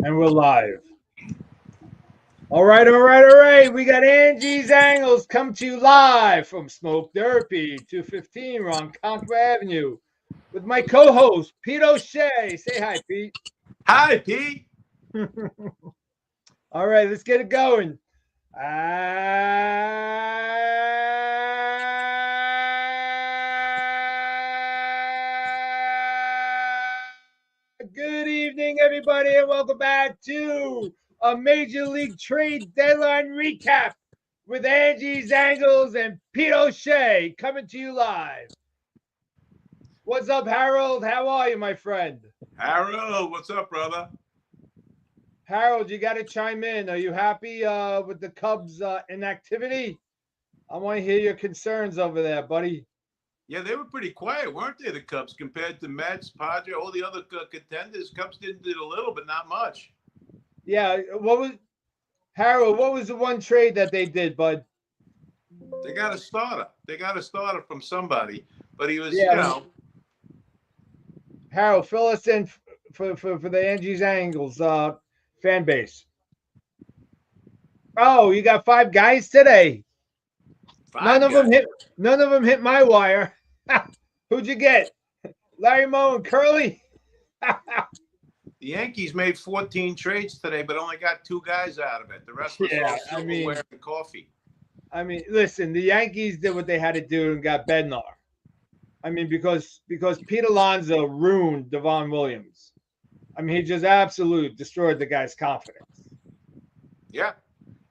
And we're live. All right. We got Angie's Angles come to you live from Smoke Therapy, 215 Ronkonkoma Avenue, with my co-host, Pete O'Shea. Say hi, Pete. Hi, Pete. All right, let's get it going. Good evening, everybody, and welcome back to a Major League Trade Deadline recap with Angie's Angles and Pete O'Shea coming to you live. What's up, Harold? How are you, my friend? Harold, what's up, brother? Harold, you got to chime in. Are you happy with the Cubs' inactivity? I want to hear your concerns over there, buddy. Yeah, they were pretty quiet, weren't they, the Cubs, compared to Mets, Padres, all the other contenders? Cubs did a little, but not much. Yeah, Harold, what was the one trade that they did, bud? They got a starter. They got a starter from somebody, but he was, Harold, fill us in for the Angie's Angles fan base. Oh, you got 5 guys today. None of them hit my wire. Who'd you get? Larry Moe and Curly? The Yankees made 14 trades today, but only got 2 guys out of it. The rest was all silverware and coffee. I mean, listen, the Yankees did what they had to do and got Bednar. I mean, because Pete Alonso ruined Devon Williams. I mean, he just absolutely destroyed the guy's confidence. Yeah.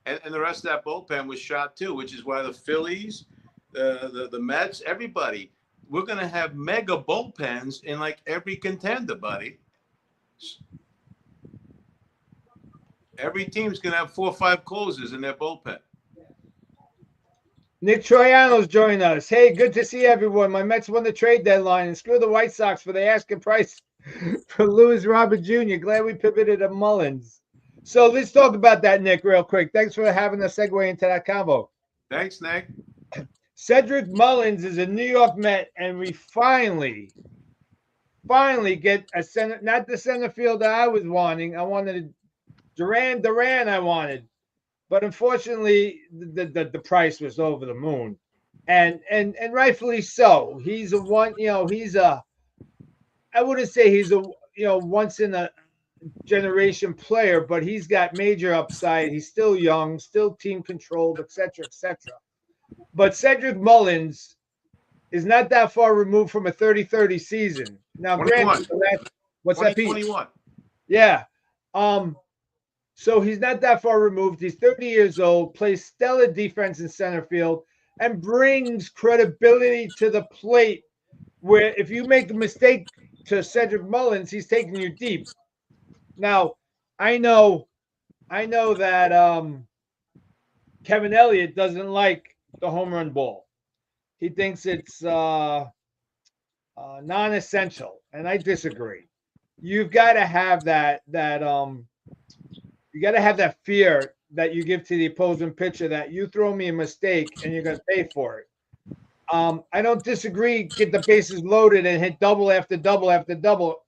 And the rest of that bullpen was shot too, which is why the Phillies, the Mets, everybody, we're going to have mega bullpens in like every contender, buddy. Every team's going to have 4 or 5 closers in their bullpen. Nick Troiano's joining us. Hey, good to see everyone. My Mets won the trade deadline and screw the White Sox for the asking price for Louis Robert Jr. Glad we pivoted to Mullins. So let's talk about that, Nick, real quick. Thanks for having us segue into that combo. Thanks, Nick. Cedric Mullins is a New York Met, and we finally get a center, not the center field that I was wanting. I wanted Duran I wanted. But unfortunately, the price was over the moon. And rightfully so. He's a one, I wouldn't say he's a once in a generation player, but he's got major upside. He's still young, still team controlled, etc. But Cedric Mullins is not that far removed from a 30-30 season. Now, granted, what's that, Pete? 21. Yeah. So he's not that far removed. He's 30 years old, plays stellar defense in center field, and brings credibility to the plate where if you make a mistake to Cedric Mullins, he's taking you deep. Now, I know that Kevin Elliott doesn't like the home run ball. He thinks it's non-essential, and I disagree. You've got to have that you got to have that fear that you give to the opposing pitcher that you throw me a mistake and you're going to pay for it. I don't disagree. Get the bases loaded and hit double after double after double.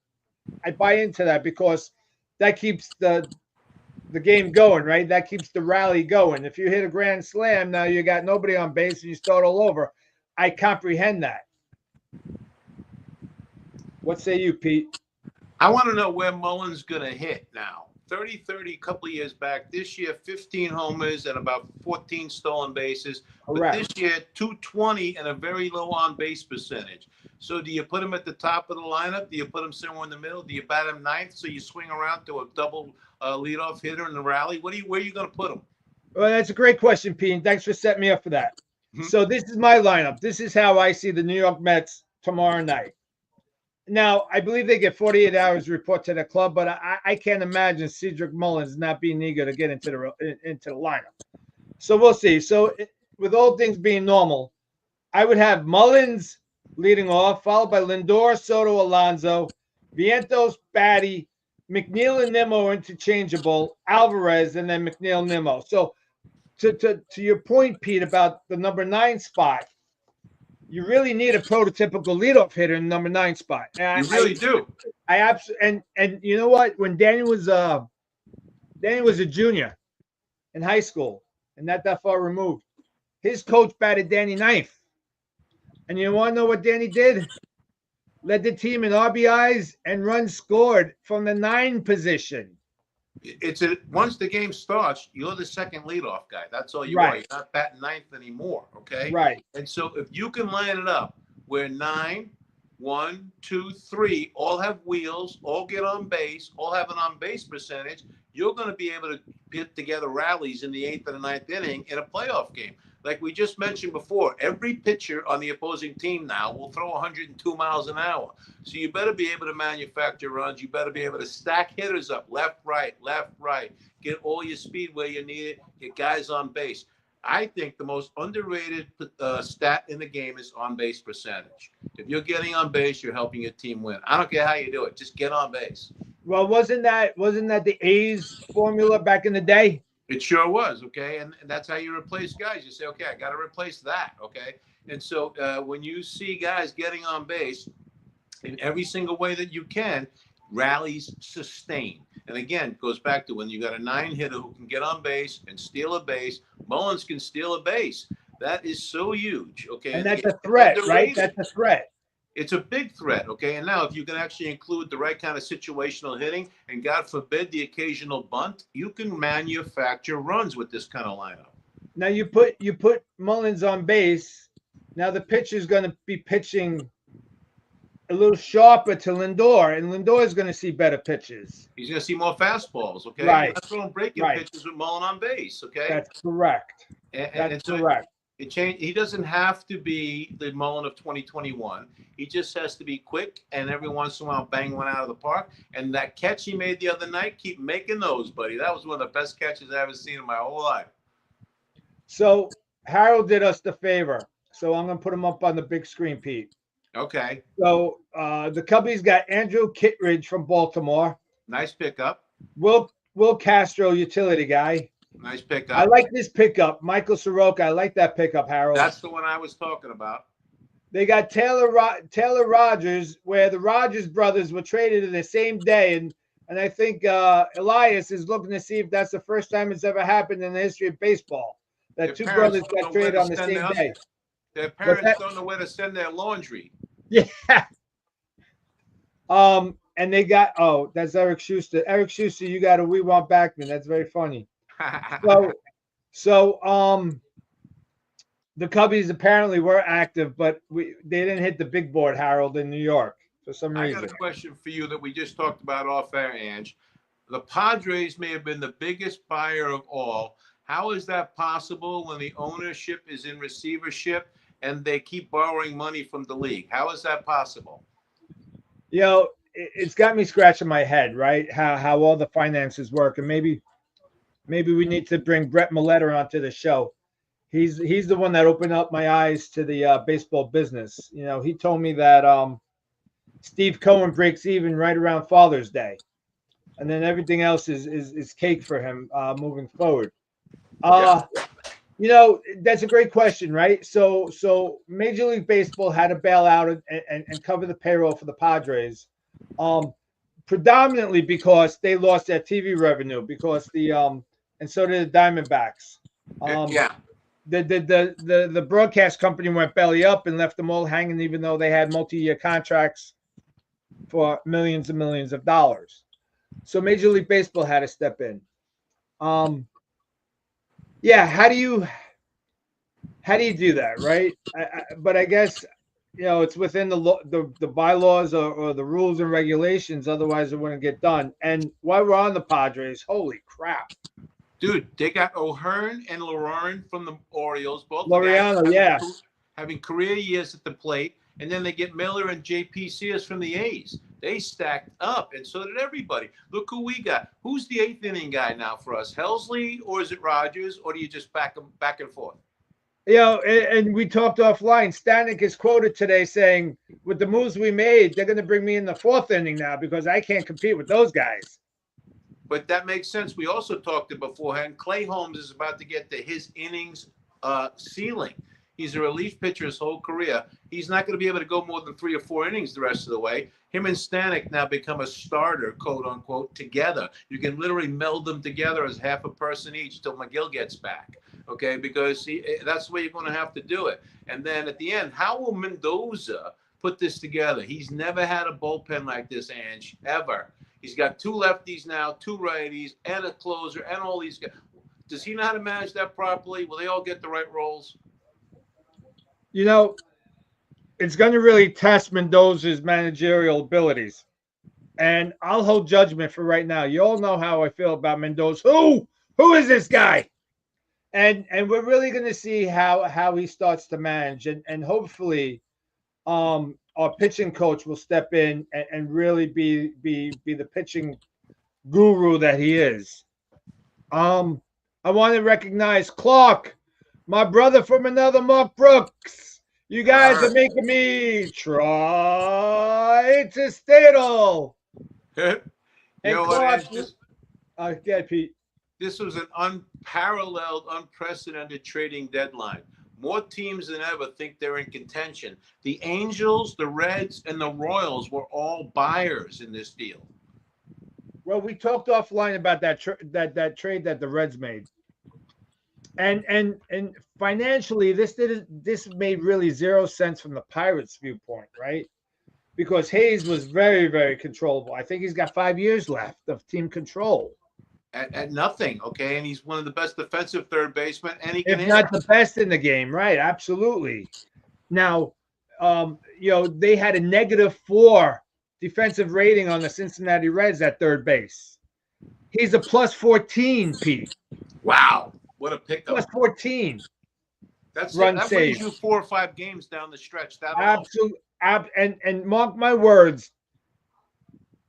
I buy into that because that keeps the game going, right? That keeps the rally going. If you hit a grand slam, now you got nobody on base and you start all over. I comprehend that. What say you, Pete? I want to know where Mullins going to hit now. 30-30 a couple of years back. This year, 15 homers and about 14 stolen bases. But this year, 220 and a very low on-base percentage. So do you put him at the top of the lineup? Do you put him somewhere in the middle? Do you bat him ninth so you swing around to a double leadoff hitter in the rally? Where are you going to put him? Well, that's a great question, Pete, and thanks for setting me up for that. Mm-hmm. So this is my lineup. This is how I see the New York Mets tomorrow night. Now, I believe they get 48 hours to report to the club, but I can't imagine Cedric Mullins not being eager to get into the lineup. So we'll see. So with all things being normal, I would have Mullins leading off, followed by Lindor, Soto, Alonso, Vientos, Batty, McNeil and Nimmo interchangeable, Alvarez, and then McNeil, Nimmo. So to your point, Pete, about the number 9 spot, you really need a prototypical leadoff hitter in the number 9 spot. And you really do. I absolutely and you know what? When Daniel was Danny was a junior in high school and not that far removed. His coach batted Danny ninth. And you want to know what Danny did? Led the team in RBIs and runs scored from the 9 position. Once the game starts, you're the second leadoff guy. That's all you are. You're not batting ninth anymore, okay? Right. And so if you can line it up where 9, 1, 2, 3 all have wheels, all get on base, all have an on-base percentage, you're going to be able to put together rallies in the 8th and the 9th inning in a playoff game. Like we just mentioned before, every pitcher on the opposing team now will throw 102 miles an hour. So you better be able to manufacture runs. You better be able to stack hitters up, left, right, get all your speed where you need it, get guys on base. I think the most underrated stat in the game is on-base percentage. If you're getting on base, you're helping your team win. I don't care how you do it. Just get on base. Well, wasn't that the A's formula back in the day? It sure was, okay? And that's how you replace guys. You say, okay, I got to replace that, okay? And so when you see guys getting on base in every single way that you can, rallies sustain. And again, it goes back to when you got a 9-hitter who can get on base and steal a base. Mullins can steal a base. That is so huge, okay? And that's a threat, right? That's a threat. It's a big threat, okay? And now if you can actually include the right kind of situational hitting and, God forbid, the occasional bunt, you can manufacture runs with this kind of lineup. Now you put Mullins on base. Now the pitcher's going to be pitching a little sharper to Lindor, and Lindor is going to see better pitches. He's going to see more fastballs, okay? Right. That's what I'm breaking pitches with Mullen on base, okay? That's correct. That's correct. It changed. He doesn't have to be the Mullen of 2021. He just has to be quick and every once in a while bang one out of the park. And that catch he made the other night, keep making those, buddy. That was one of the best catches I've ever seen in my whole life. So Harold did us the favor. So I'm going to put him up on the big screen, Pete. Okay. So the Cubbies got Andrew Kittredge from Baltimore. Nice pickup. Will Castro, utility guy. Nice pickup. I like this pickup. Michael Soroka. I like that pickup, Harold. That's the one I was talking about. They got Taylor Rogers, where the Rogers brothers were traded in the same day. And I think Elias is looking to see if that's the first time it's ever happened in the history of baseball, that two brothers got traded on the same day. Their parents don't know where to send their laundry. Yeah. And they got, that's Eric Schuster. Eric Schuster, you got a We Want Backman. That's very funny. So the Cubbies apparently were active, but they didn't hit the big board, Harold, in New York for some reason. I got a question for you that we just talked about off air, Ange. The Padres may have been the biggest buyer of all. How is that possible when the ownership is in receivership and they keep borrowing money from the league? How is that possible? You know, it's got me scratching my head, right? How all the finances work, and maybe we need to bring Brett Milletter onto the show. He's the one that opened up my eyes to the baseball business. You know, he told me that Steve Cohen breaks even right around Father's Day, and then everything else is cake for him moving forward. You know, that's a great question, right? So Major League Baseball had to bail out and cover the payroll for the Padres, predominantly because they lost their TV revenue because and so did the Diamondbacks. The broadcast company went belly up and left them all hanging, even though they had multi-year contracts for millions and millions of dollars. So Major League Baseball had to step in. Yeah, how do you do that, right? But I guess, you know, it's within the bylaws or the rules and regulations. Otherwise, it wouldn't get done. And while we're on the Padres, holy crap, dude! They got O'Hearn and Laureano from the Orioles, both having career years at the plate, and then they get Miller and J.P. Sears from the A's. They stacked up, and so did everybody. Look who we got. Who's the 8th inning guy now for us? Helsley, or is it Rogers, or do you just back them back and forth? You know, and we talked offline. Stanek is quoted today saying, with the moves we made, they're going to bring me in the 4th inning now because I can't compete with those guys. But that makes sense. We also talked it beforehand. Clay Holmes is about to get to his innings ceiling. He's a relief pitcher his whole career. He's not going to be able to go more than 3 or 4 innings the rest of the way. Him and Stanek now become a starter, quote unquote, together. You can literally meld them together as half a person each till McGill gets back. Okay, because that's the way you're going to have to do it. And then at the end, how will Mendoza put this together? He's never had a bullpen like this, Ange, ever. He's got 2 lefties now, 2 righties, and a closer, and all these guys. Does he know how to manage that properly? Will they all get the right roles? You know, it's going to really test Mendoza's managerial abilities. And I'll hold judgment for right now. You all know how I feel about Mendoza. Who is this guy? And we're really going to see how he starts to manage. And hopefully our pitching coach will step in and really be the pitching guru that he is. I want to recognize Clark, my brother from another Mark Brooks. You guys are making me try to stay And Clark, Pete. This was an unparalleled, unprecedented trading deadline. More teams than ever think they're in contention. The Angels, the Reds, and the Royals were all buyers in this deal. Well, we talked offline about that trade that the Reds made, and financially, this made really 0 sense from the Pirates' viewpoint, right? Because Hayes was very, very controllable. I think he's got 5 years left of team control. At nothing, okay, and he's one of the best defensive third basemen, and he can if not the best in the game, right? Absolutely. Now, they had a -4 defensive rating on the Cincinnati Reds at third base. He's a +14, Pete. Wow, what a pickup! +14. That saves. brings you 4 or 5 games down the stretch. Absolutely. And mark my words.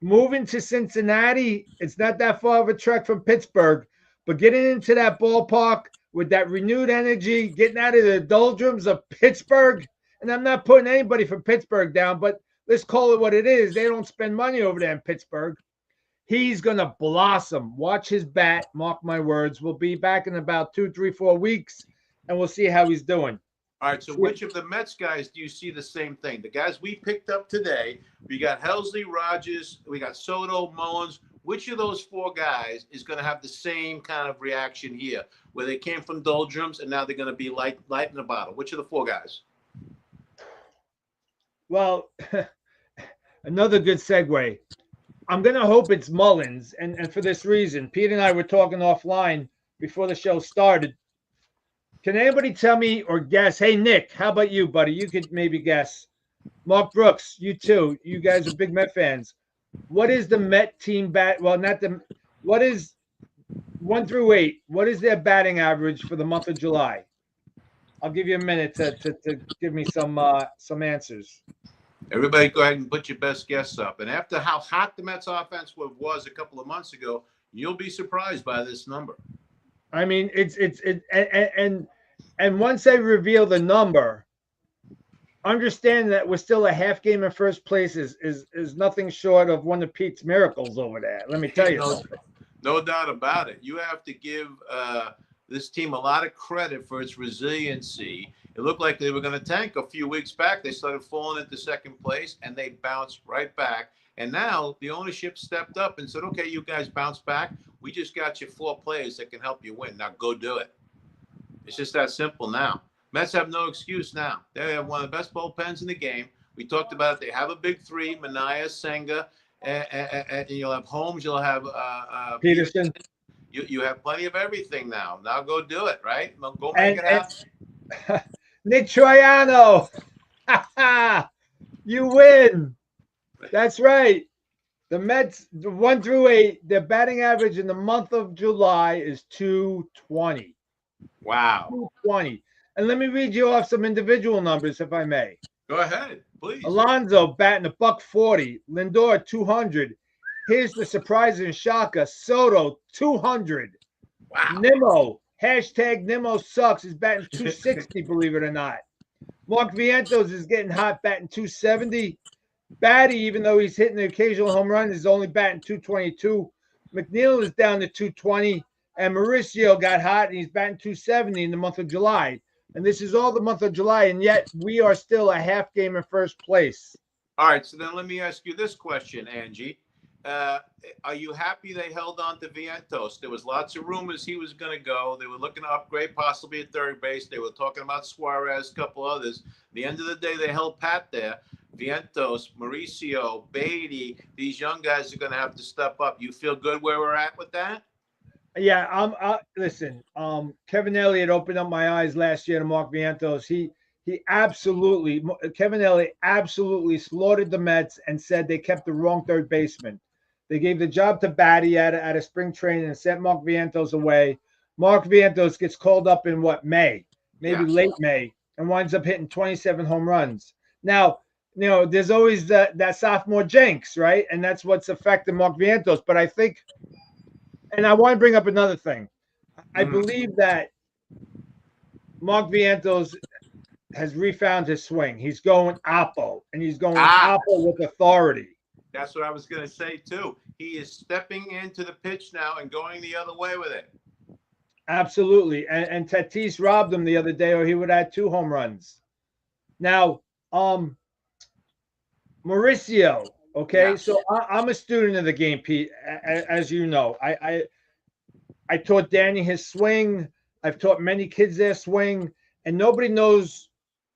Moving to Cincinnati, it's not that far of a trek from Pittsburgh, but getting into that ballpark with that renewed energy, getting out of the doldrums of Pittsburgh, and I'm not putting anybody from Pittsburgh down, but let's call it what it is. They don't spend money over there in Pittsburgh. He's going to blossom. Watch his bat. Mark my words. We'll be back in about 2, 3, 4 weeks, and we'll see how he's doing. All right, so which of the Mets guys do you see the same thing? The guys we picked up today, we got Helsley, Rogers, we got Soto, Mullins. Which of those 4 guys is going to have the same kind of reaction here, where they came from doldrums and now they're going to be light in the bottle? Which of the 4 guys? Well, another good segue. I'm going to hope it's Mullins, and for this reason. Pete and I were talking offline before the show started. Can anybody tell me or guess? Hey, Nick, how about you, buddy? You could maybe guess. Mark Brooks, you too. You guys are big Met fans. What is the Met team bat? Well, what is 1 through 8? What is their batting average for the month of July? I'll give you a minute to give me some answers. Everybody go ahead and put your best guess up. And after how hot the Mets offense was a couple of months ago, you'll be surprised by this number. I mean, and once they reveal the number, understand that we're still a half game in first place is nothing short of one of Pete's miracles over there. Let me tell you something. No doubt about it. You have to give this team a lot of credit for its resiliency. It looked like they were going to tank a few weeks back. They started falling into second place, and they bounced right back. And now the ownership stepped up and said, okay, you guys bounce back. We just got you 4 players that can help you win. Now go do it. It's just that simple now. Mets have no excuse now. They have one of the best bullpens in the game. We talked about it. They have a big 3, Manaea, Senga, and you'll have Holmes. You'll have Peterson. You have plenty of everything now. Now go do it, right? Go make it happen. Nick Troiano. You win. That's right. The Mets, 1 through 8, their batting average in the month of July is .220. Wow. .220. And let me read you off some individual numbers, if I may. Go ahead, please. Alonso batting $140. Lindor, 200. Here's the surprising shocker. Soto, 200. Wow. Nimmo, #Nimmo sucks, is batting .260, believe it or not. Mark Vientos is getting hot, batting .270. Batty, even though he's hitting the occasional home run, is only batting .222. McNeil is down to .220. And Mauricio got hot, and he's batting .270 in the month of July. And this is all the month of July, and yet we are still a half game in first place. All right, so then let me ask you this question, Angie. Are you happy they held on to Vientos? There was lots of rumors he was going to go. They were looking to upgrade possibly at third base. They were talking about Suarez, a couple others. At the end of the day, they held pat there. Vientos, Mauricio, Beatty, these young guys are going to have to step up. You feel good where we're at with that? Yeah, listen, Kevin Elliott opened up my eyes last year to Mark Vientos. Kevin Elliott absolutely slaughtered the Mets and said they kept the wrong third baseman. They gave the job to Batty out of spring training and sent Mark Vientos away. Mark Vientos gets called up in May, maybe late May, and winds up hitting 27 home runs. Now, there's always that sophomore jinx, right? And that's what's affecting Mark Vientos. But I think, and I want to bring up another thing. I believe that Mark Vientos has refound his swing. He's going oppo, and he's going oppo with authority. That's what I was going to say, too. He is stepping into the pitch now and going the other way with it. Absolutely. And Tatis robbed him the other day, or he would have had 2 home runs. Now, Mauricio, okay? Yeah. So I'm a student of the game, Pete, as you know. I taught Danny his swing. I've taught many kids their swing, and nobody knows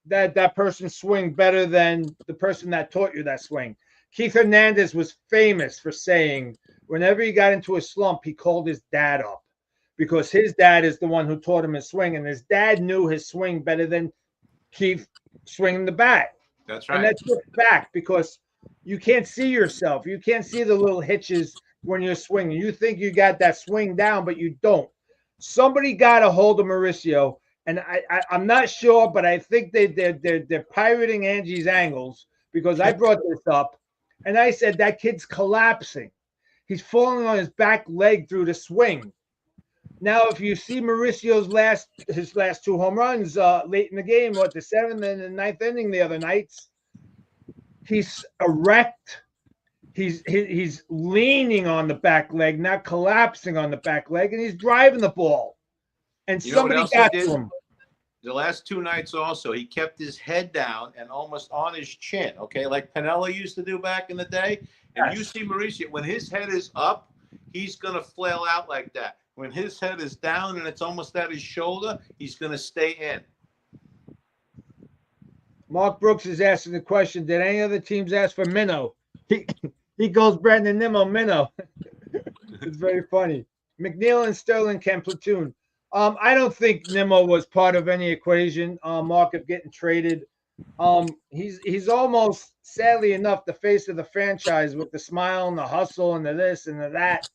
that person's swing better than the person that taught you that swing. Keith Hernandez was famous for saying whenever he got into a slump, he called his dad up because his dad is the one who taught him his swing, and his dad knew his swing better than Keith swinging the bat. That's right. And that's a fact because you can't see yourself. You can't see the little hitches when you're swinging. You think you got that swing down, but you don't. Somebody got a hold of Mauricio, and I'm not sure, but I think they're pirating Angie's angles because I brought this up. And I said, that kid's collapsing. He's falling on his back leg through the swing. Now, if you see Mauricio's last 2 home runs late in the game, the 7th and the 9th inning the other nights, he's erect. He's leaning on the back leg, not collapsing on the back leg, and he's driving the ball. And somebody got to him. The last 2 nights also, he kept his head down and almost on his chin, okay, like Pinella used to do back in the day. And yes. You see Mauricio, when his head is up, he's going to flail out like that. When his head is down and it's almost at his shoulder, he's going to stay in. Mark Brooks is asking the question, did any other teams ask for Minnow? He goes Brandon Nimmo Minnow. It's very funny. McNeil and Sterling can platoon. I don't think Nimmo was part of any equation, Mark, of getting traded. He's almost, sadly enough, the face of the franchise with the smile and the hustle and the this and the that.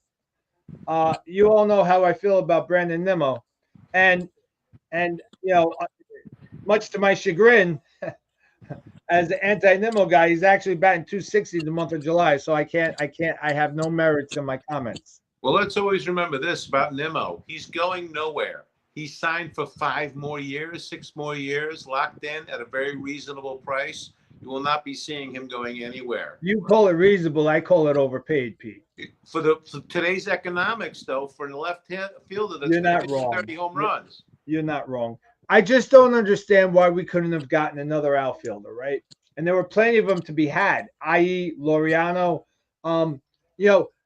You all know how I feel about Brandon Nimmo. And much to my chagrin, as the anti-Nimmo guy, he's actually batting .260 the month of July. So I have no merits in my comments. Well, let's always remember this about Nimmo. He's going nowhere. He's signed for 5 more years, 6 more years, locked in at a very reasonable price. You will not be seeing him going anywhere. You call it reasonable. I call it overpaid, Pete. For today's economics, though, for the left fielder that's going to hit 30 home runs. You're not wrong. I just don't understand why we couldn't have gotten another outfielder, right? And there were plenty of them to be had, i.e. Laureano.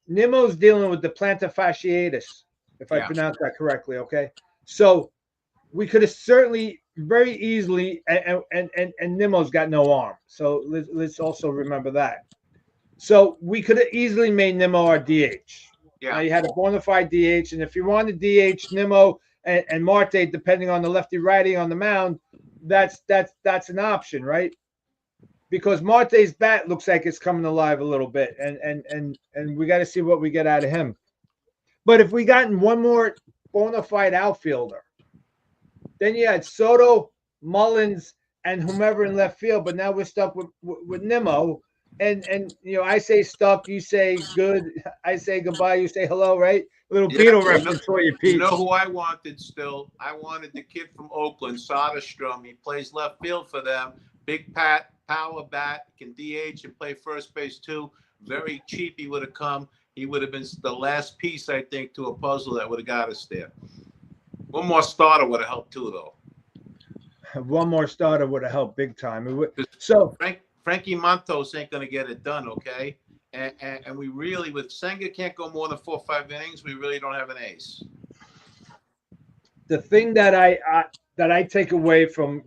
Nimmo's dealing with the plantar fasciitis, if I pronounce that correctly, okay? So we could have certainly very easily, and Nimmo's got no arm. So let's also remember that. So we could have easily made Nimmo our DH. Yeah. Now you had a bona fide DH, and if you wanted DH, Nimmo and Marte, depending on the lefty-righty on the mound, that's an option, right? Because Marte's bat looks like it's coming alive a little bit, and we got to see what we get out of him. But if we gotten one more bona fide outfielder, then you had Soto, Mullins, and whomever in left field. But now we're stuck with Nimmo, and I say stuck, you say good, I say goodbye, you say hello, right? A little Beatle reference for you, Pete. You know who I wanted still? I wanted the kid from Oakland, Soderstrom. He plays left field for them. Big Pat. Power bat, can DH and play first base too. Very cheap he would have come. He would have been the last piece, I think, to a puzzle that would have got us there. One more starter would have helped too, though. One more starter would have helped big time. So Frankie Montos ain't going to get it done, okay? And we really, with Senga can't go more than 4 or 5 innings, we really don't have an ace. The thing that I take away from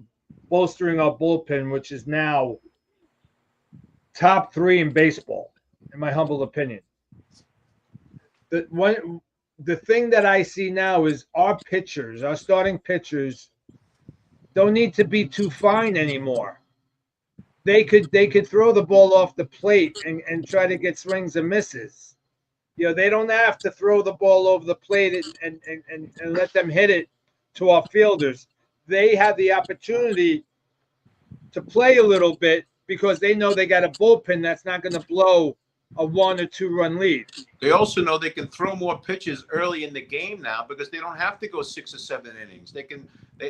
bolstering our bullpen, which is now top 3 in baseball, in my humble opinion. The thing that I see now is our starting pitchers, don't need to be too fine anymore. They could throw the ball off the plate and try to get swings and misses. You know, they don't have to throw the ball over the plate and let them hit it to our fielders. They have the opportunity to play a little bit because they know they got a bullpen that's not going to blow a 1 or 2 run lead. They also know they can throw more pitches early in the game now because they don't have to go 6 or 7 innings.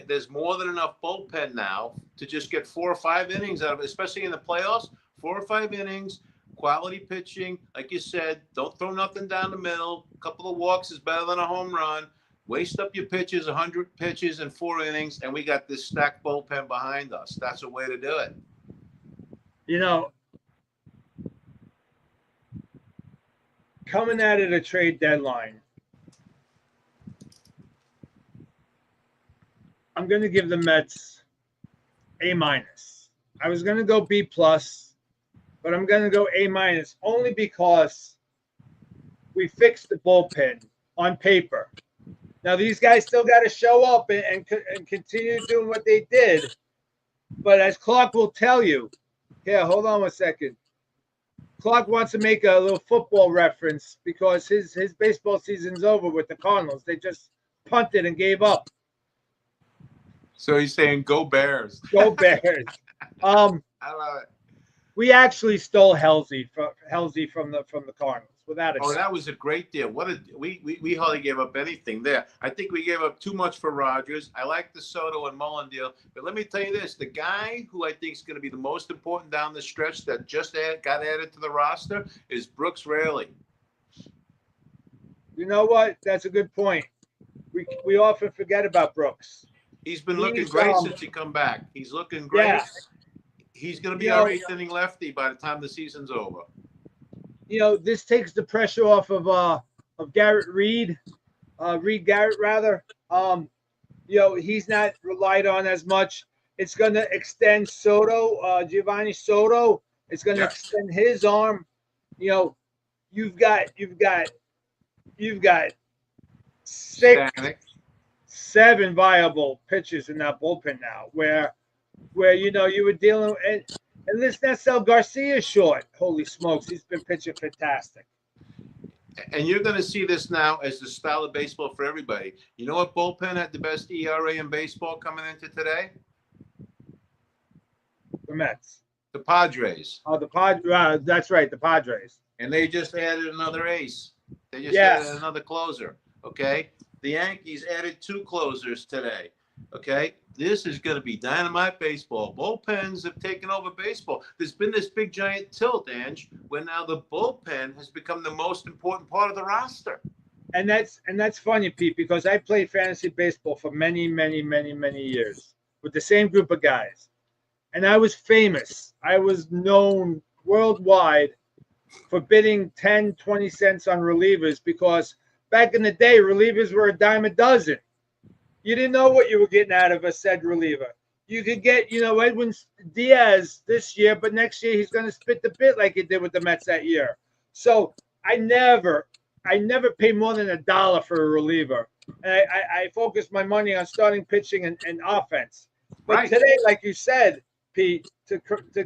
There's more than enough bullpen now to just get 4 or 5 innings out of it, especially in the playoffs. 4 or 5 innings, quality pitching. Like you said, don't throw nothing down the middle. A couple of walks is better than a home run. Waste up your pitches, 100 pitches in 4 innings, and we got this stacked bullpen behind us. That's a way to do it. You know, coming out of the trade deadline, I'm going to give the Mets A-. I was going to go B+, but I'm going to go A- only because we fixed the bullpen on paper. Now, these guys still got to show up and continue doing what they did. But as Clark will tell you, here, hold on 1 second. Clark wants to make a little football reference because his baseball season's over with the Cardinals. They just punted and gave up. So he's saying, "Go Bears." Go Bears. I love it. We actually stole Helsley from the Cardinals without a doubt. That was a great deal. We hardly gave up anything there. I think we gave up too much for Rogers. I like the Soto and Mullen deal, but let me tell you this: the guy who I think is going to be the most important down the stretch that just got added to the roster is Brooks Raley. You know what? That's a good point. We often forget about Brooks. He's been looking great since he come back. He's looking great. Yeah. He's going to be our 8th inning lefty by the time the season's over. You know, this takes the pressure off of Garrett Reed, Garrett rather. You know, he's not relied on as much. It's going to extend Soto, Giovanni Soto. It's going to extend his arm. You know, you've got 7 viable pitchers in that bullpen now, where you know you were dealing and let's not sell Garcia short. Holy smokes, he's been pitching fantastic. And you're going to see this now as the style of baseball for everybody. You know what bullpen had the best ERA in baseball coming into today? The Mets. The Padres. Oh, the Padres. That's right, the Padres. And they just added another ace. They just added another closer. Okay. The Yankees added 2 closers today. Okay. This is going to be dynamite baseball. Bullpens have taken over baseball. There's been this big giant tilt, Ange, where now the bullpen has become the most important part of the roster. And that's funny, Pete, because I played fantasy baseball for many, many, many, many years with the same group of guys. And I was famous. I was known worldwide for bidding 10, 20 cents on relievers because back in the day, relievers were a dime a dozen. You didn't know what you were getting out of a said reliever. You could get, you know, Edwin Diaz this year, but next year he's going to spit the bit like he did with the Mets that year. So I never paid more than $1 for a reliever. And I focused my money on starting pitching and offense. But today, like you said, Pete, to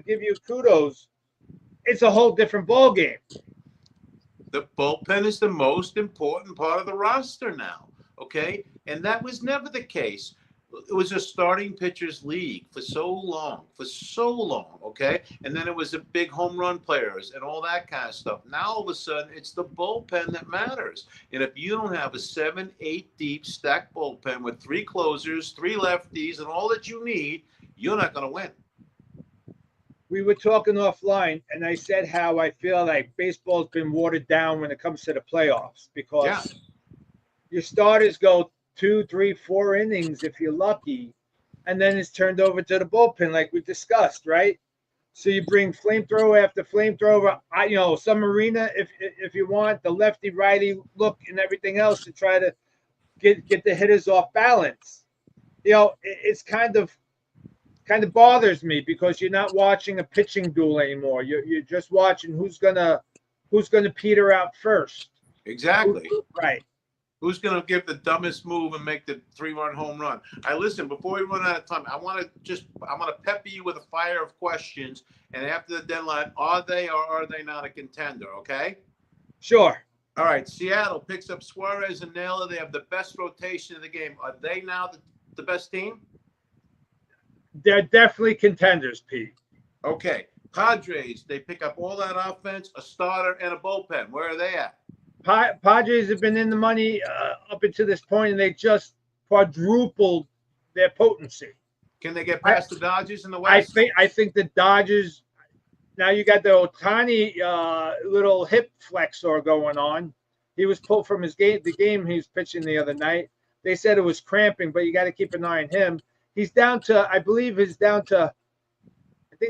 give you kudos, it's a whole different ball game. The bullpen is the most important part of the roster now. Okay, and that was never the case. It was a starting pitchers league for so long. Okay, and then it was the big home run players and all that kind of stuff. Now all of a sudden, it's the bullpen that matters. And if you don't have a 7-8 deep stacked bullpen with 3 closers, 3 lefties, and all that you need, you're not going to win. We were talking offline, and I said how I feel like baseball's been watered down when it comes to the playoffs because your starters go 2, 3, 4 innings if you're lucky, and then it's turned over to the bullpen, like we discussed, right? So you bring flamethrower after flamethrower. Some arena if you want the lefty righty look and everything else to try to get the hitters off balance. It's kind of bothers me because you're not watching a pitching duel anymore. You're just watching who's gonna peter out first. Exactly. Right. Who's going to give the dumbest move and make the 3-run home run? Listen, before we run out of time, I want to pepper you with a fire of questions. And after the deadline, are they or are they not a contender? Okay. Sure. All right. Seattle picks up Suárez and Naylor. They have the best rotation of the game. Are they now the best team? They're definitely contenders, Pete. Okay. Padres, they pick up all that offense, a starter, and a bullpen. Where are they at? Padres have been in the money up until this point, and they just quadrupled their potency. Can they get past the Dodgers in the West? I think the Dodgers. Now you got the Ohtani little hip flexor going on. He was pulled from the game he was pitching the other night. They said it was cramping, but you got to keep an eye on him. He's down to, I think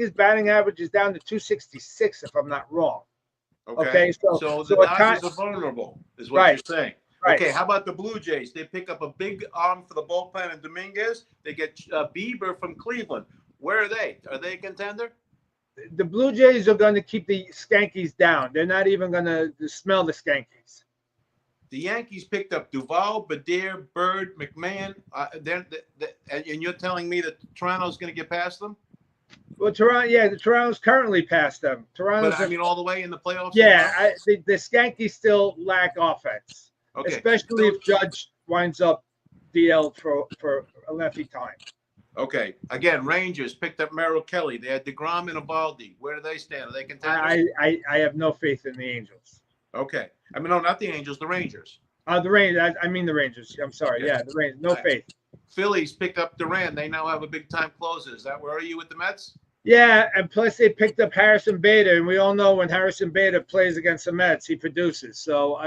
his batting average is down to 266, if I'm not wrong. Okay, so the Dodgers are vulnerable, is what you're saying. Right. Okay, how about the Blue Jays? They pick up a big arm for the bullpen and Dominguez. They get Bieber from Cleveland. Where are they? Are they a contender? The Blue Jays are going to keep the Skankies down. They're not even going to smell the Skankies. The Yankees picked up Duvall, Badir, Bird, McMahon. And you're telling me that Toronto's going to get past them? Well, Toronto's currently past them. All the way in the playoffs? Yeah, the Skankies still lack offense, especially if Judge winds up DL for a lengthy time. Okay. Again, Rangers picked up Merrill Kelly. They had DeGrom and Eovaldi. Where do they stand? Are they contenders? I have no faith in the Angels. Okay. No, not the Angels, the Rangers. The Rangers. I mean the Rangers. I'm sorry. Okay. Yeah, the Rangers. No faith. Phillies picked up Durán. They now have a big-time closer. Is that where are you with the Mets? Yeah, and plus they picked up Harrison Bader, and we all know when Harrison Bader plays against the Mets, he produces. So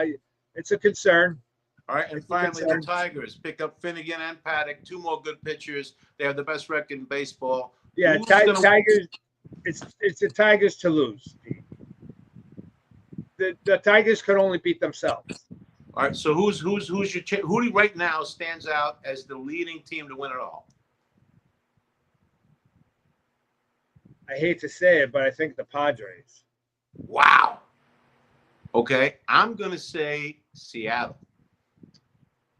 it's a concern. All right, and finally the Tigers pick up Finnegan and Paddock, two more good pitchers. They have the best record in baseball. Yeah, Tigers. It's the Tigers to lose. The Tigers could only beat themselves. All right, so who right now stands out as the leading team to win it all? I hate to say it, but I think the Padres. Wow. Okay, I'm going to say Seattle.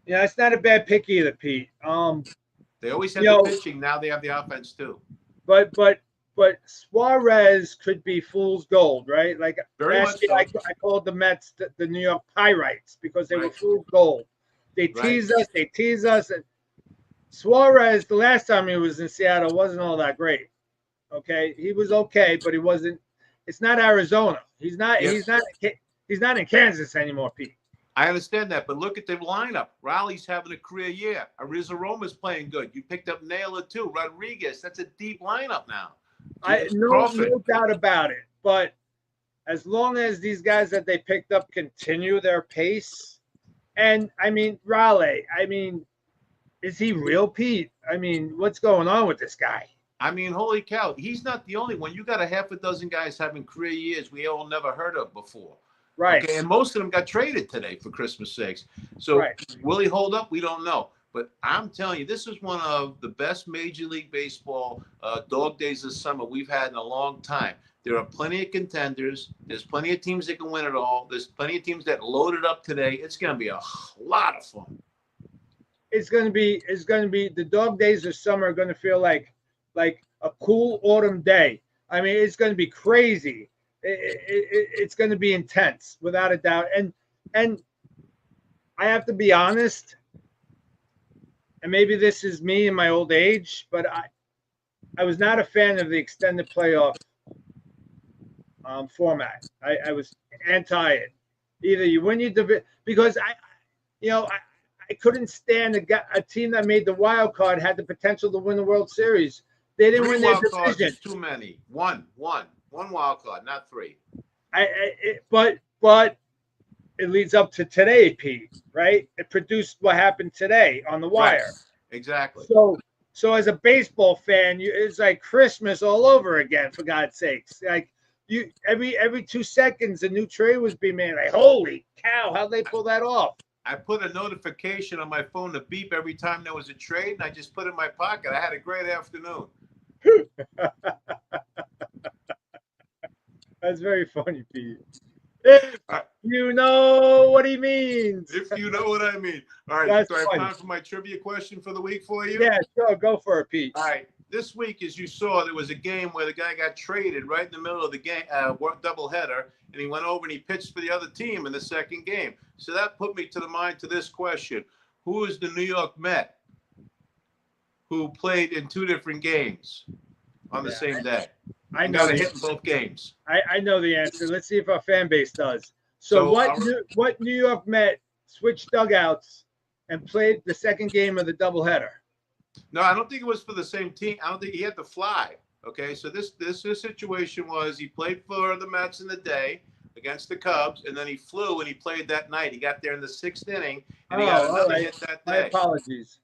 Yeah, it's not a bad pick either, Pete. They always have the pitching. Now they have the offense too. But Suárez could be fool's gold, right? Like last year, I called the Mets the New York Pirates because they were fool's gold. They tease us. And Suárez, the last time he was in Seattle, wasn't all that great. Okay, he was okay, but he wasn't. It's not Arizona. He's not. Yes. He's not in Kansas anymore, Pete. I understand that, but look at the lineup. Riley's having a career year. Arizaroma's playing good. You picked up Naylor too. Rodriguez. That's a deep lineup now. No doubt about it. But as long as these guys that they picked up continue their pace, and Raleigh. Is he real, Pete? What's going on with this guy? Holy cow. He's not the only one. You got a half a dozen guys having career years we all never heard of before. Right. Okay, and most of them got traded today, for Christmas sakes. So will he hold up? We don't know. But I'm telling you, this is one of the best Major League Baseball dog days this summer we've had in a long time. There are plenty of contenders. There's plenty of teams that can win it all. There's plenty of teams that loaded up today. It's going to be a lot of fun. It's going to be the dog days of summer are going to feel like a cool autumn day. It's going to be crazy. It's going to be intense, without a doubt. And I have to be honest, and maybe this is me in my old age, but I was not a fan of the extended playoff format. I was anti it. Either you win your division, because I couldn't stand a team that made the wild card had the potential to win the World Series. They didn't win their division. Too many. One wild card, not three. But it leads up to today, Pete. Right? It produced what happened today on the wire. Right. Exactly. So as a baseball fan, it's like Christmas all over again, for God's sakes. Like every 2 seconds, a new trade was being made. Like, holy cow, how'd they pull that off? I put a notification on my phone to beep every time there was a trade, and I just put it in my pocket. I had a great afternoon. That's very funny, Pete. If you know what he means. If you know what I mean. All right. That's do I have funny. time for my trivia question for the week for you? Yeah, sure. Go for it, Pete. All right. This week, as you saw, there was a game where the guy got traded right in the middle of the game, doubleheader, and he went over and he pitched for the other team in the second game. So that put me to the mind to this question. Who is the New York Met who played in 2 different games on the same day? I know got a hit in both games. I know the answer. Let's see if our fan base does. So what New York Met switched dugouts and played the second game of the doubleheader? No, I don't think it was for the same team. I don't think he had to fly. Okay, so this situation was he played for the Mets in the day against the Cubs, and then he flew and he played that night. He got there in the 6th inning, and he got another hit that day. My apologies.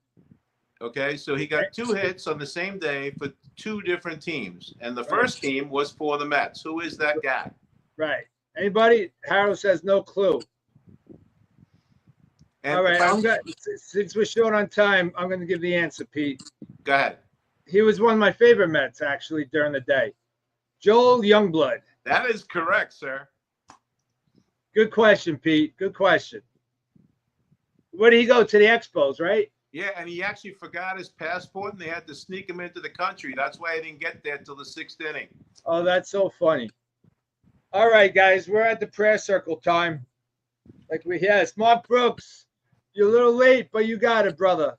Okay, so he got 2 hits on the same day for 2 different teams, and the first team was for the Mets. Who is that guy? Right. Anybody? Harold says no clue. And all right, since we're short on time, I'm going to give the answer, Pete. Go ahead. He was one of my favorite Mets, actually, during the day. Joel Youngblood. That is correct, sir. Good question, Pete. Good question. Where did he go? To the Expos, right? Yeah, and he actually forgot his passport, and they had to sneak him into the country. That's why he didn't get there till the 6th inning. Oh, that's so funny. All right, guys, we're at the prayer circle time. Yes, Mark Brooks, you're a little late, but you got it, brother.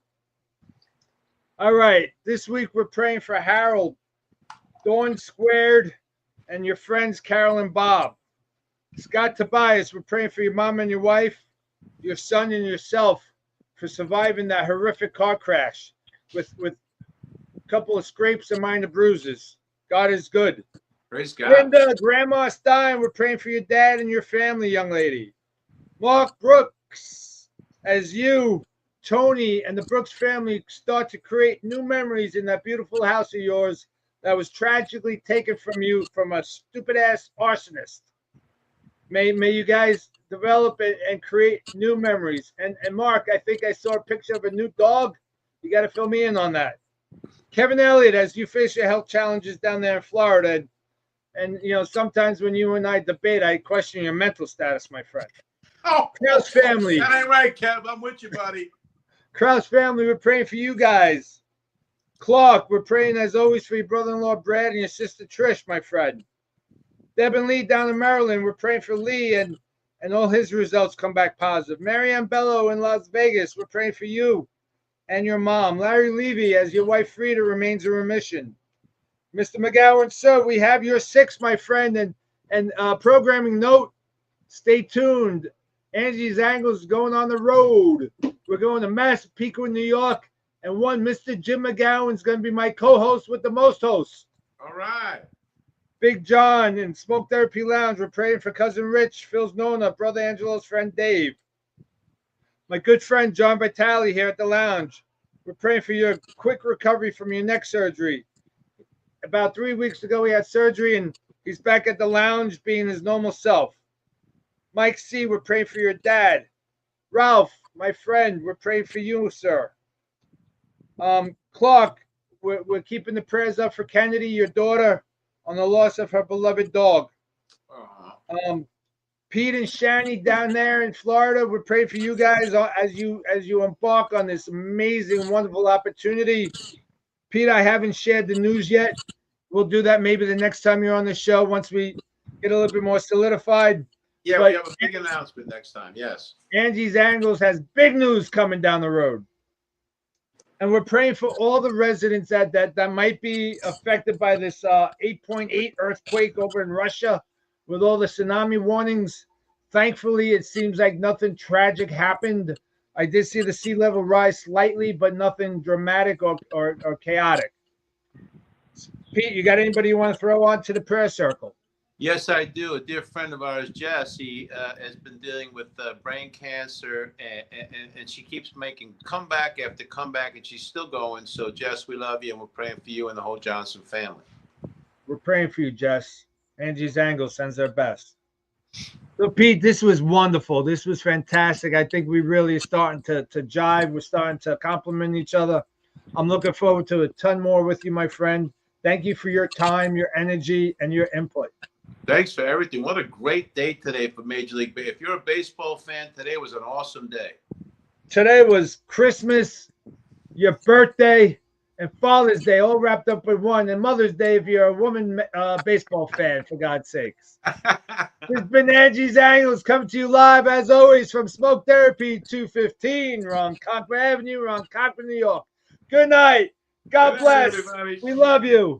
All right, this week we're praying for Harold, Dawn Squared, and your friends Carol and Bob. Scott Tobias, we're praying for your mom and your wife, your son and yourself for surviving that horrific car crash with a couple of scrapes and minor bruises. God is good. Praise God. Linda, Grandma Stein, we're praying for your dad and your family, young lady. Mark Brooks, as you, Tony, and the Brooks family start to create new memories in that beautiful house of yours that was tragically taken from you from a stupid-ass arsonist. May you guys develop and create new memories. And Mark, I think I saw a picture of a new dog. You got to fill me in on that. Kevin Elliott, as you face your health challenges down there in Florida, and sometimes when you and I debate, I question your mental status, my friend. Oh, Kraus family. That ain't right, Kev. I'm with you, buddy. Kraus family, we're praying for you guys. Clark, we're praying as always for your brother-in-law Brad and your sister Trish, my friend. Deb and Lee down in Maryland, we're praying for Lee and all his results come back positive. Marianne Bello in Las Vegas, we're praying for you and your mom. Larry Levy, as your wife Frida remains in remission. Mr. McGowan, sir, we have your 6, my friend, and programming note, stay tuned. Angie's Angles is going on the road. We're going to Massapequa, New York, and one Mr. Jim McGowan is going to be my co-host with the most hosts. All right. Big John in Smoke Therapy Lounge. We're praying for Cousin Rich, Phil's Nona, Brother Angelo's friend Dave. My good friend John Vitale here at the lounge. We're praying for your quick recovery from your neck surgery. About 3 weeks ago, he had surgery, and he's back at the lounge being his normal self. Mike C., we're praying for your dad. Ralph, my friend, we're praying for you, sir. Clark, we're keeping the prayers up for Kennedy, your daughter, on the loss of her beloved dog. Pete and Shani down there in Florida, we're praying for you guys as you embark on this amazing, wonderful opportunity. Pete, I haven't shared the news yet. We'll do that maybe the next time you're on the show once we get a little bit more solidified. Yeah, we have a big announcement next time, yes. Angie's Angles has big news coming down the road. And we're praying for all the residents that might be affected by this 8.8 earthquake over in Russia with all the tsunami warnings. Thankfully, it seems like nothing tragic happened. I did see the sea level rise slightly, but nothing dramatic or chaotic. Pete, you got anybody you want to throw on to the prayer circle? Yes, I do. A dear friend of ours, Jess, he has been dealing with brain cancer, and she keeps making comeback after comeback, and she's still going. So, Jess, we love you, and we're praying for you and the whole Johnson family. We're praying for you, Jess. Angie's Angle sends their best. So, Pete, this was wonderful. This was fantastic. I think we really are starting to jive. We're starting to compliment each other. I'm looking forward to a ton more with you, my friend. Thank you for your time, your energy, and your input. Thanks for everything. What a great day today for Major League Baseball. If you're a baseball fan, today was an awesome day. Today was Christmas, your birthday, and Father's Day all wrapped up in one, and Mother's Day if you're a woman baseball fan, for God's sakes. This has been Angie's Angles coming to you live, as always, from Smoke Therapy 215, Ronkonkoma Avenue, Ronkonkoma, New York. Good night. God bless. Everybody. We love you.